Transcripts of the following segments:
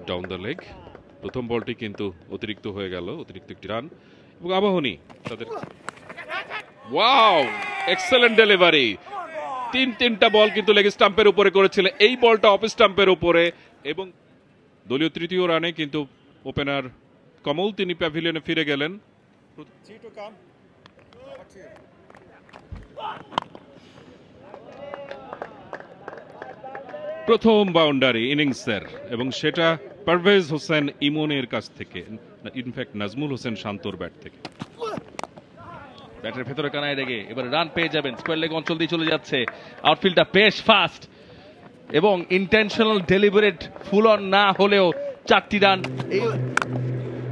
Down the leg. প্রথম বলটি কিন্তু অতিরিক্ত হয়ে গেল, অতিরিক্ত একটি রান। এবং আবাহনী তাদের ওয়াও এক্সেলেন্ট ডেলিভারি, তিনটা বল কিন্তু লেগ স্টাম্পের উপরে করেছিল, এই বলটা অফ স্টাম্পের উপরে। এবং দলীয় তৃতীয় রানে কিন্তু ওপেনার কমল তিনি প্যাভিলিয়নে ফিরে গেলেন। প্রথম বাউন্ডারি ইনিংসের, এবং সেটা পারভেজ হোসেন ইমনের কাছ থেকে, ইনফ্যাক্ট নাজমুল হোসেন শান্তর ব্যাট থেকে। ব্যাটের ভেতরে কানায় রেগে এবার রান পেয়ে যাবেন, স্কোয়ার লেগ অঞ্চল দিয়ে চলে যাচ্ছে। আউটফিল্ডটা বেশ ফাস্ট এবং ইন্টেনশনাল ডেলিভারেট ফুল অন না হলেও 4টি রান।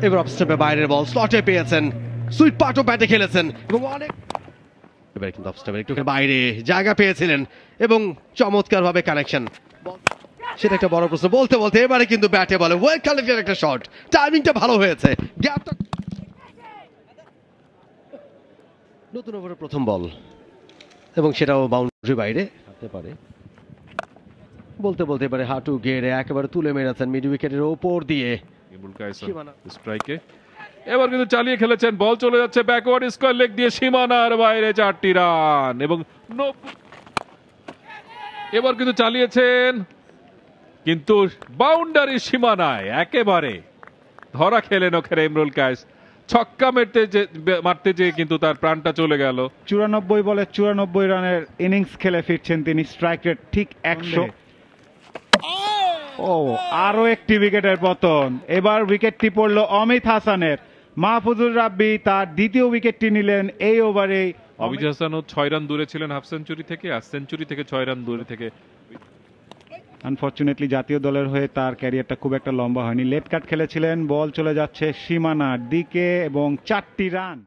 এবার অফ স্টাম্পে বাইরের বল স্লটে পেয়েছেন, সুইট পার্টও ব্যাটে খেলেছেন এবং অনেক এবার কিন্তু অফ স্টাম্পের একটু বাইরে জায়গা পেয়েছিলেন এবং চমৎকার ভাবে কানেকশন, সেটা একটা বড় প্রশ্ন। বলতে বলতে এবারে কিন্তু ব্যাটে বলে ওয়েল কালেক্টেড একটা শট, টাইমিংটা ভালো হয়েছে, গ্যাপটা। নতুন ওভারের প্রথম বল এবং সেটাও বাউন্ডারি বাইরে থাকতে পারে। বলতে বলতে এবারে হাঁটু গেড়ে একেবারে তুলে মেরেছেন মিড উইকেটের ওপর দিয়ে স্ট্রাইকে। এবার কিন্তু চালিয়ে খেলেছেন, বল চলে যাচ্ছে ব্যাকওয়ার্ড স্কোয়ার লেগ দিয়ে সীমানার বাইরে 4টি রান। এবং এবার কিন্তু চালিয়েছেন, কিন্তু বাউন্ডারি সীমানায় একেবারে ধরা খেলেন ওখানে ইমরুল কায়েস। ছক্কা মারতে যেয়ে কিন্তু তার প্রাণটা চলে গেল। 94 বলে 94 রানের ইনিংস খেলে ফিরছেন তিনি, স্ট্রাইক রেট ঠিক 100। ও আরো একটি উইকেটের পতন, এবার উইকেটটি পড়লো অমিত হাসানের। মাহফুজুর রাব্বি তার দ্বিতীয় উইকেটটি নিলেন এই ওভারে। অমিত হাসানও 6 রান দূরে ছিলেন হাফ সেঞ্চুরি থেকে, আর সেঞ্চুরি থেকে 6 রান দূরে থেকে। আনফরচুনেটলি জাতীয় দলের হয়ে তার ক্যারিয়ারটা খুব একটা লম্বা হয়নি। লেট কাট খেলেছিলেন, বল চলে যাচ্ছে সীমানার দিকে এবং 4টি রান।